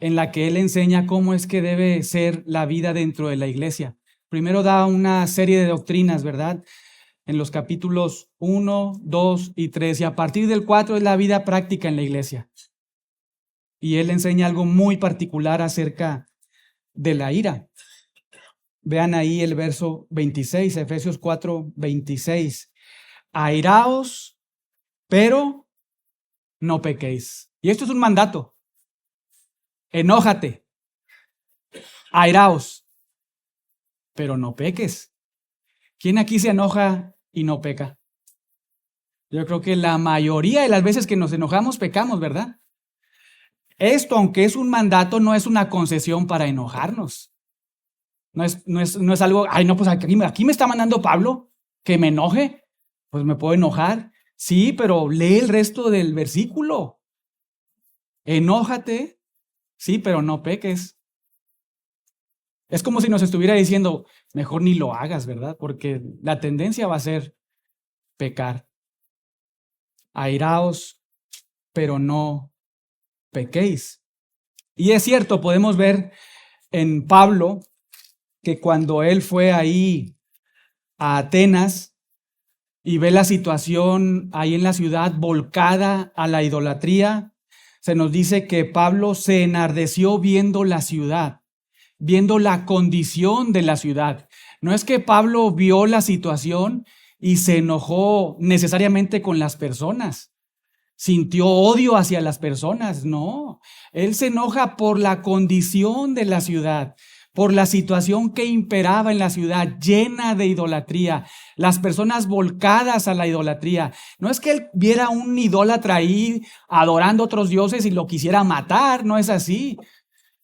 la que él enseña cómo es que debe ser la vida dentro de la iglesia. Primero da una serie de doctrinas, ¿verdad? En los capítulos 1, 2 y 3, y a partir del 4 es la vida práctica en la iglesia. Y él enseña algo muy particular acerca de la ira. Vean ahí el verso 26, Efesios 4, 26. Airaos, pero no pequéis. Y esto es un mandato. Enójate, airaos, pero no peques. ¿Quién aquí se enoja y no peca? Yo creo que la mayoría de las veces que nos enojamos pecamos, ¿verdad? Esto, aunque es un mandato, no es una concesión para enojarnos. No es algo, ay, no, pues aquí me está mandando Pablo que me enoje. Pues me puedo enojar. Sí, pero lee el resto del versículo. Enójate, sí, pero no peques. Es como si nos estuviera diciendo, mejor ni lo hagas, ¿verdad? Porque la tendencia va a ser pecar. Airaos, pero no pequéis. Y es cierto, podemos ver en Pablo que cuando él fue ahí a Atenas y ve la situación ahí en la ciudad volcada a la idolatría, se nos dice que Pablo se enardeció viendo la ciudad, viendo la condición de la ciudad. No es que Pablo vio la situación y se enojó necesariamente con las personas, sintió odio hacia las personas, no. Él se enoja por la condición de la ciudad, por la situación que imperaba en la ciudad, llena de idolatría, las personas volcadas a la idolatría. No es que él viera un idólatra ahí adorando a otros dioses y lo quisiera matar, no es así.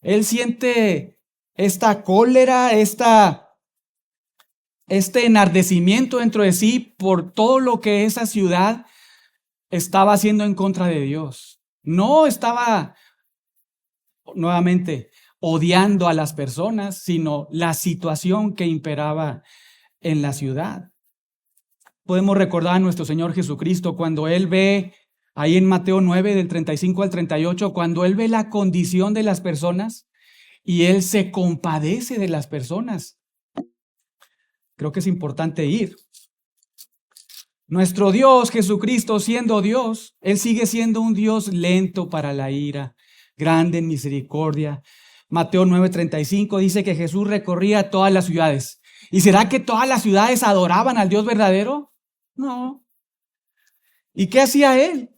Él siente esta cólera, este enardecimiento dentro de sí por todo lo que esa ciudad estaba haciendo en contra de Dios. No estaba, nuevamente, odiando a las personas, sino la situación que imperaba en la ciudad. Podemos recordar a nuestro Señor Jesucristo cuando Él ve, ahí en Mateo 9, del 35 al 38, cuando Él ve la condición de las personas y Él se compadece de las personas. Creo que es importante ir. Nuestro Dios, Jesucristo, siendo Dios, Él sigue siendo un Dios lento para la ira, grande en misericordia. Mateo 9:35 dice que Jesús recorría todas las ciudades. ¿Y será que todas las ciudades adoraban al Dios verdadero? No. ¿Y qué hacía Él?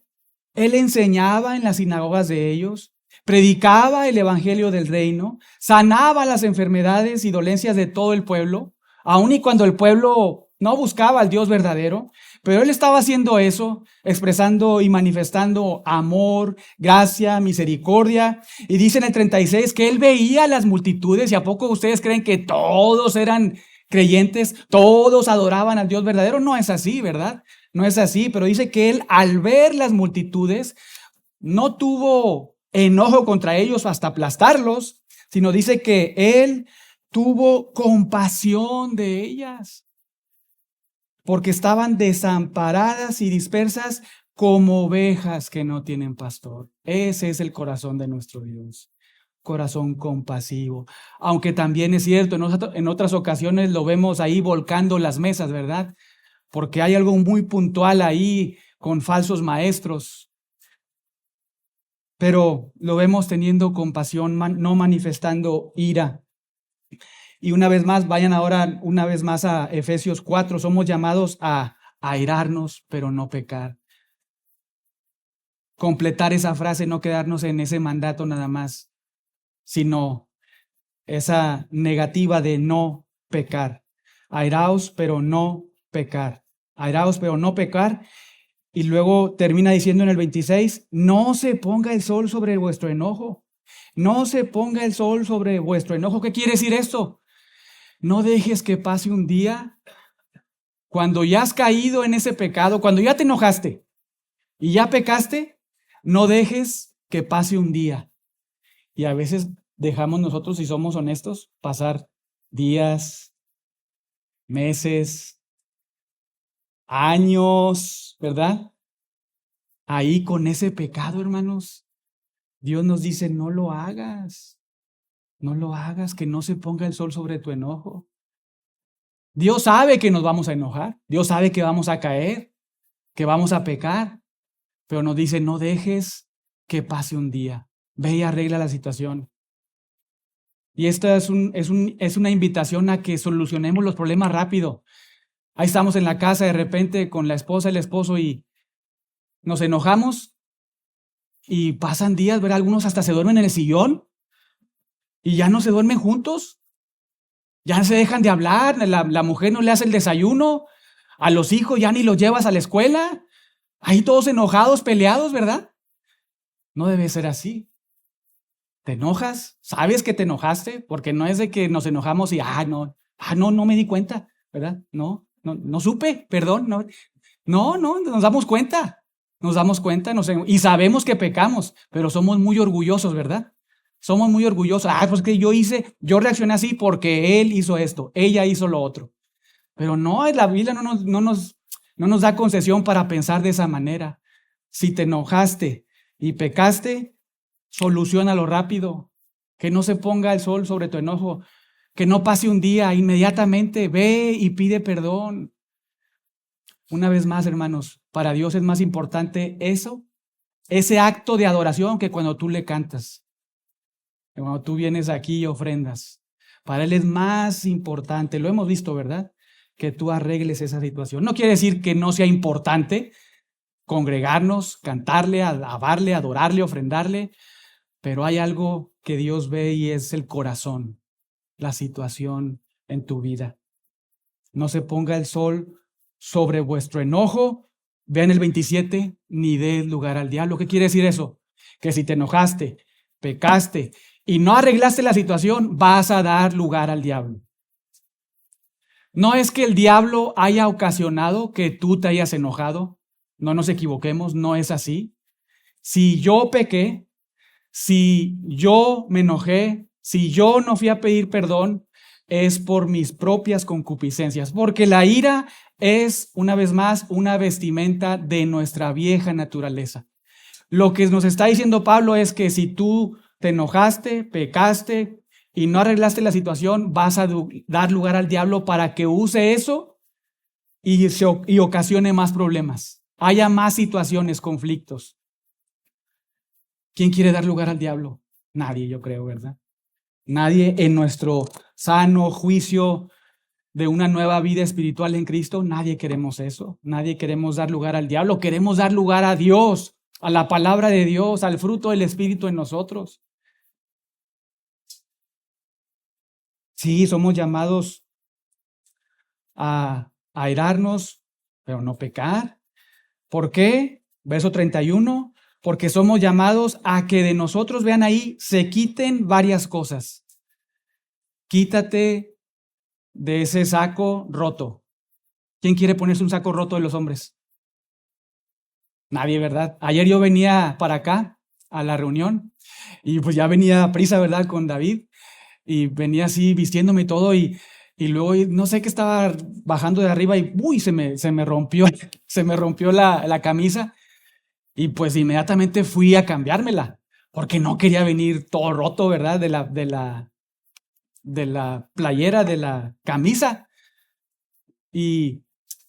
Él enseñaba en las sinagogas de ellos, predicaba el evangelio del reino, sanaba las enfermedades y dolencias de todo el pueblo, aun y cuando el pueblo no buscaba al Dios verdadero. Pero él estaba haciendo eso, expresando y manifestando amor, gracia, misericordia. Y dice en el 36 que él veía a las multitudes. ¿Y a poco ustedes creen que todos eran creyentes? ¿Todos adoraban al Dios verdadero? No es así, ¿verdad? No es así. Pero dice que él, al ver las multitudes, no tuvo enojo contra ellos hasta aplastarlos, sino dice que él tuvo compasión de ellas, porque estaban desamparadas y dispersas como ovejas que no tienen pastor. Ese es el corazón de nuestro Dios. Corazón compasivo. Aunque también es cierto, en otras ocasiones lo vemos ahí volcando las mesas, ¿verdad? Porque hay algo muy puntual ahí con falsos maestros. Pero lo vemos teniendo compasión, no manifestando ira. Y una vez más, vayan ahora una vez más a Efesios 4. Somos llamados a airarnos, pero no pecar. Completar esa frase, no quedarnos en ese mandato nada más, sino esa negativa de no pecar. Airaos, pero no pecar. Airaos, pero no pecar. Y luego termina diciendo en el 26, no se ponga el sol sobre vuestro enojo. No se ponga el sol sobre vuestro enojo. ¿Qué quiere decir esto? No dejes que pase un día cuando ya has caído en ese pecado, cuando ya te enojaste y ya pecaste, no dejes que pase un día. Y a veces dejamos nosotros, si somos honestos, pasar días, meses, años, ¿verdad? Ahí con ese pecado, hermanos. Dios nos dice, no lo hagas. No lo hagas, que no se ponga el sol sobre tu enojo. Dios sabe que nos vamos a enojar. Dios sabe que vamos a caer, que vamos a pecar. Pero nos dice, no dejes que pase un día. Ve y arregla la situación. Y esta es una invitación a que solucionemos los problemas rápido. Ahí estamos en la casa de repente con la esposa y el esposo y nos enojamos y pasan días, ¿verdad? Algunos hasta se duermen en el sillón y ya no se duermen juntos. Ya se dejan de hablar, la mujer no le hace el desayuno, a los hijos ya ni los llevas a la escuela. Ahí todos enojados, peleados, ¿verdad? No debe ser así. ¿Te enojas? ¿Sabes que te enojaste? Porque no es de que nos enojamos y, no me di cuenta, ¿verdad? No supe, perdón, no, nos damos cuenta. Nos damos cuenta y sabemos que pecamos, pero somos muy orgullosos, ¿verdad? Somos muy orgullosos. Pues que yo reaccioné así porque él hizo esto, ella hizo lo otro. Pero no, la Biblia no nos da concesión para pensar de esa manera. Si te enojaste y pecaste, soluciónalo rápido. Que no se ponga el sol sobre tu enojo. Que no pase un día, inmediatamente ve y pide perdón. Una vez más, hermanos, para Dios es más importante ese acto de adoración que cuando tú le cantas. Cuando tú vienes aquí y ofrendas. Para Él es más importante, lo hemos visto, ¿verdad? Que tú arregles esa situación. No quiere decir que no sea importante congregarnos, cantarle, alabarle, adorarle, ofrendarle, pero hay algo que Dios ve y es el corazón, la situación en tu vida. No se ponga el sol sobre vuestro enojo. Vean el 27, ni des lugar al diablo. ¿Qué quiere decir eso? Que si te enojaste, pecaste y no arreglaste la situación, vas a dar lugar al diablo. No es que el diablo haya ocasionado que tú te hayas enojado. No nos equivoquemos, no es así. Si yo pequé, si yo me enojé, si yo no fui a pedir perdón, es por mis propias concupiscencias, porque la ira es, una vez más, una vestimenta de nuestra vieja naturaleza. Lo que nos está diciendo Pablo es que si tú te enojaste, pecaste y no arreglaste la situación, vas a dar lugar al diablo para que use eso y ocasione más problemas, haya más situaciones, conflictos. ¿Quién quiere dar lugar al diablo? Nadie, yo creo, ¿verdad? Nadie en nuestro sano juicio de una nueva vida espiritual en Cristo, nadie queremos eso. Nadie queremos dar lugar al diablo, queremos dar lugar a Dios, a la palabra de Dios, al fruto del Espíritu en nosotros. Sí, somos llamados a airarnos, pero no pecar. ¿Por qué? Verso 31. Porque somos llamados a que de nosotros, vean ahí, se quiten varias cosas. Quítate de ese saco roto. ¿Quién quiere ponerse un saco roto de los hombres? Nadie, ¿verdad? Ayer yo venía para acá a la reunión y pues ya venía a prisa, ¿verdad? Con David y venía así vistiéndome y todo y luego no sé qué estaba bajando de arriba y se me rompió la camisa. Y pues inmediatamente fui a cambiármela, porque no quería venir todo roto, ¿verdad? De la playera, de la camisa. Y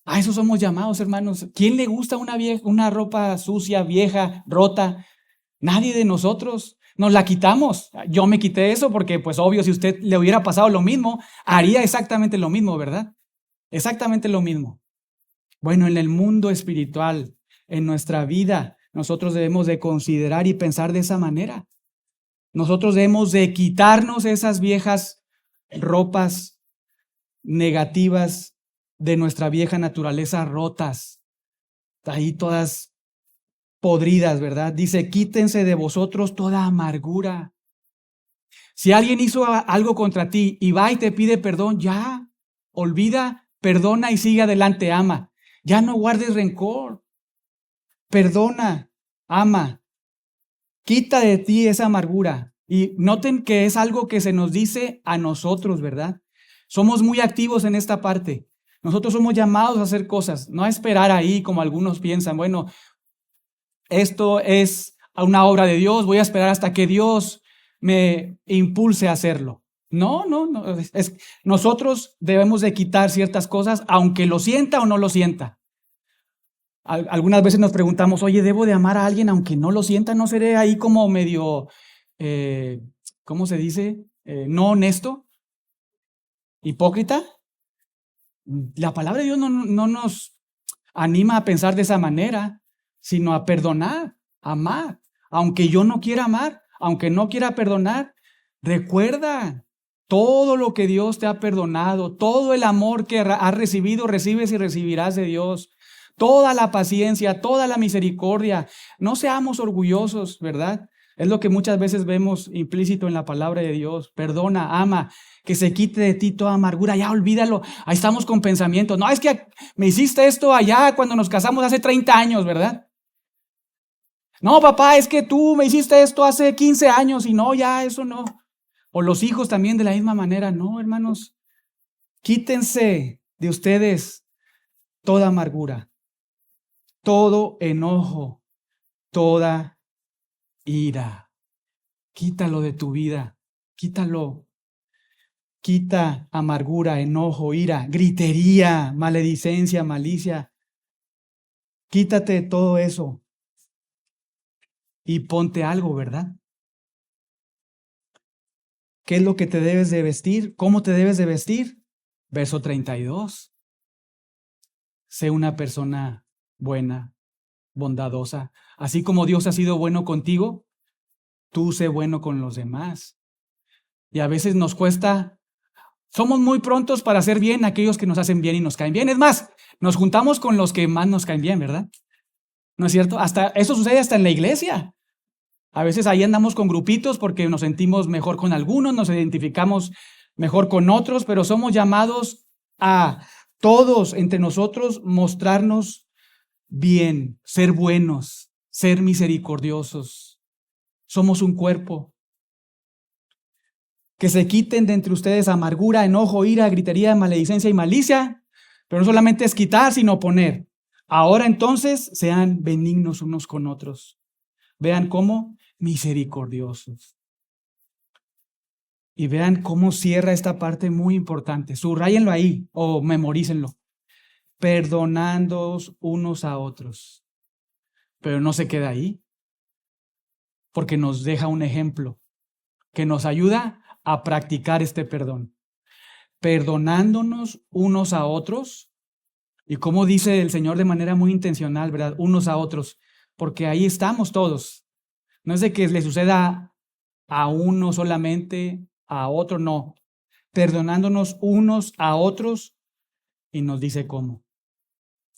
a eso somos llamados, hermanos. ¿Quién le gusta una ropa sucia, vieja, rota? Nadie de nosotros. Nos la quitamos. Yo me quité eso porque, pues obvio, si usted le hubiera pasado lo mismo, haría exactamente lo mismo, ¿verdad? Exactamente lo mismo. Bueno, en el mundo espiritual, en nuestra vida, nosotros debemos de considerar y pensar de esa manera. Nosotros debemos de quitarnos esas viejas ropas negativas de nuestra vieja naturaleza rotas, ahí todas podridas, ¿verdad? Dice, quítense de vosotros toda amargura. Si alguien hizo algo contra ti y va y te pide perdón, ya, olvida, perdona y sigue adelante, ama. Ya no guardes rencor. Perdona, ama. Quita de ti esa amargura. Y noten que es algo que se nos dice a nosotros, ¿verdad? Somos muy activos en esta parte. Nosotros somos llamados a hacer cosas, no a esperar ahí como algunos piensan, bueno, esto es una obra de Dios, voy a esperar hasta que Dios me impulse a hacerlo. No, nosotros debemos de quitar ciertas cosas, aunque lo sienta o no lo sienta. Algunas veces nos preguntamos, oye, ¿debo de amar a alguien aunque no lo sienta? ¿No seré ahí como medio, ¿cómo se dice? No honesto, hipócrita. La palabra de Dios no nos anima a pensar de esa manera, sino a perdonar, amar. Aunque yo no quiera amar, aunque no quiera perdonar, recuerda todo lo que Dios te ha perdonado, todo el amor que has recibido, recibes y recibirás de Dios, toda la paciencia, toda la misericordia. No seamos orgullosos, ¿verdad? Es lo que muchas veces vemos implícito en la palabra de Dios. Perdona, ama, que se quite de ti toda amargura, ya olvídalo. Ahí estamos con pensamientos. No, es que me hiciste esto allá cuando nos casamos hace 30 años, ¿verdad? No, papá, es que tú me hiciste esto hace 15 años y no, ya eso no. O los hijos también de la misma manera. No, hermanos, quítense de ustedes toda amargura, todo enojo, toda ira. Quítalo de tu vida, quítalo. Quita amargura, enojo, ira, gritería, maledicencia, malicia. Quítate todo eso y ponte algo, ¿verdad? ¿Qué es lo que te debes de vestir? ¿Cómo te debes de vestir? Verso 32. Sé una persona buena, bondadosa. Así como Dios ha sido bueno contigo, tú sé bueno con los demás. Y a veces nos cuesta, somos muy prontos para hacer bien a aquellos que nos hacen bien y nos caen bien. Es más, nos juntamos con los que más nos caen bien, ¿verdad? ¿No es cierto? Hasta eso sucede hasta en la iglesia. A veces ahí andamos con grupitos porque nos sentimos mejor con algunos, nos identificamos mejor con otros, pero somos llamados a todos entre nosotros mostrarnos bien, ser buenos, ser misericordiosos. Somos un cuerpo. Que se quiten de entre ustedes amargura, enojo, ira, gritería, maledicencia y malicia, pero no solamente es quitar, sino poner. Ahora entonces sean benignos unos con otros. Vean cómo misericordiosos. Y vean cómo cierra esta parte muy importante. Subrayenlo ahí o memorícenlo. Perdonándoos unos a otros. Pero no se queda ahí, porque nos deja un ejemplo que nos ayuda a practicar este perdón. Perdonándonos unos a otros. Y como dice el Señor de manera muy intencional, ¿verdad? Unos a otros. Porque ahí estamos todos. No es de que le suceda a uno solamente, a otro, no. Perdonándonos unos a otros y nos dice cómo.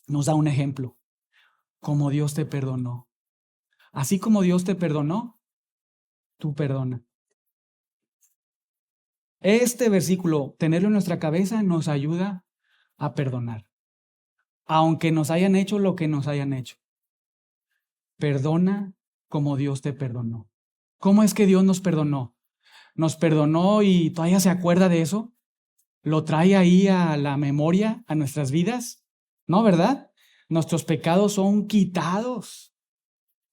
Nos da un ejemplo. Como Dios te perdonó. Así como Dios te perdonó, tú perdona. Este versículo, tenerlo en nuestra cabeza, nos ayuda a perdonar. Aunque nos hayan hecho lo que nos hayan hecho. Perdona como Dios te perdonó. ¿Cómo es que Dios nos perdonó? ¿Nos perdonó y todavía se acuerda de eso? ¿Lo trae ahí a la memoria, a nuestras vidas? No, ¿verdad? Nuestros pecados son quitados.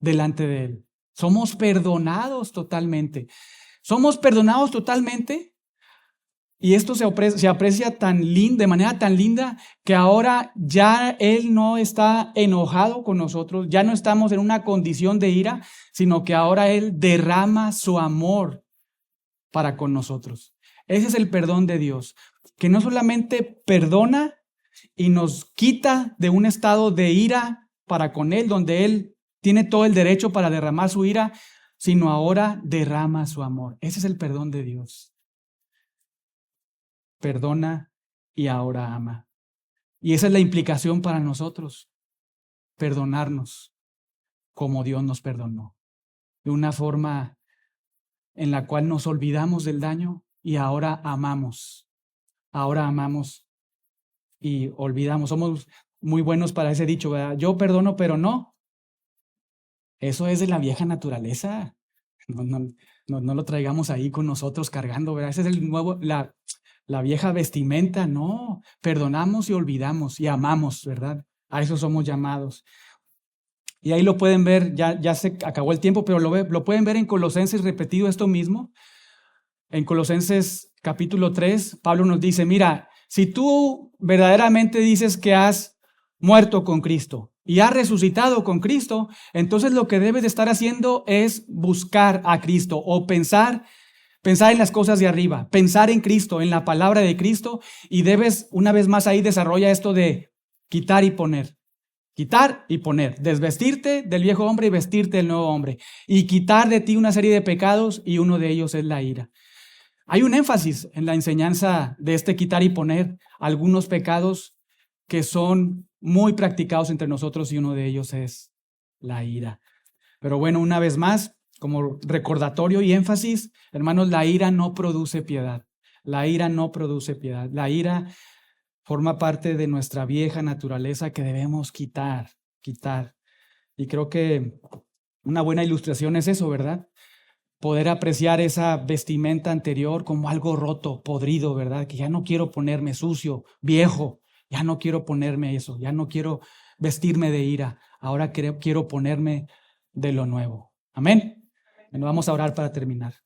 delante de Él. Somos perdonados totalmente. Somos perdonados totalmente. Y esto se aprecia de manera tan linda que ahora ya Él no está enojado con nosotros, ya no estamos en una condición de ira, sino que ahora Él derrama su amor para con nosotros. Ese es el perdón de Dios, que no solamente perdona y nos quita de un estado de ira para con Él, donde Él tiene todo el derecho para derramar su ira, sino ahora derrama su amor. Ese es el perdón de Dios. Perdona y ahora ama. Y esa es la implicación para nosotros, perdonarnos como Dios nos perdonó, de una forma en la cual nos olvidamos del daño y ahora amamos y olvidamos. Somos muy buenos para ese dicho, ¿verdad? Yo perdono, pero no. Eso es de la vieja naturaleza. No lo traigamos ahí con nosotros cargando, ¿verdad? Ese es el nuevo, la vieja vestimenta. No, perdonamos y olvidamos y amamos, ¿verdad? A eso somos llamados. Y ahí lo pueden ver, ya se acabó el tiempo, pero lo pueden ver en Colosenses repetido esto mismo. En Colosenses capítulo 3, Pablo nos dice, mira, si tú verdaderamente dices que has muerto con Cristo y has resucitado con Cristo, entonces lo que debes de estar haciendo es buscar a Cristo o pensar en las cosas de arriba, pensar en Cristo, en la palabra de Cristo, y debes, una vez más ahí desarrolla esto de quitar y poner. Quitar y poner, desvestirte del viejo hombre y vestirte del nuevo hombre, y quitar de ti una serie de pecados, y uno de ellos es la ira. Hay un énfasis en la enseñanza de este quitar y poner algunos pecados que son muy practicados entre nosotros, y uno de ellos es la ira. Pero bueno, una vez más, como recordatorio y énfasis, hermanos, la ira no produce piedad. La ira no produce piedad. La ira forma parte de nuestra vieja naturaleza que debemos quitar. Y creo que una buena ilustración es eso, ¿verdad? Poder apreciar esa vestimenta anterior como algo roto, podrido, ¿verdad? Que ya no quiero ponerme sucio, viejo, ya no quiero ponerme eso, ya no quiero vestirme de ira, ahora quiero ponerme de lo nuevo. Amén. Bueno, vamos a orar para terminar.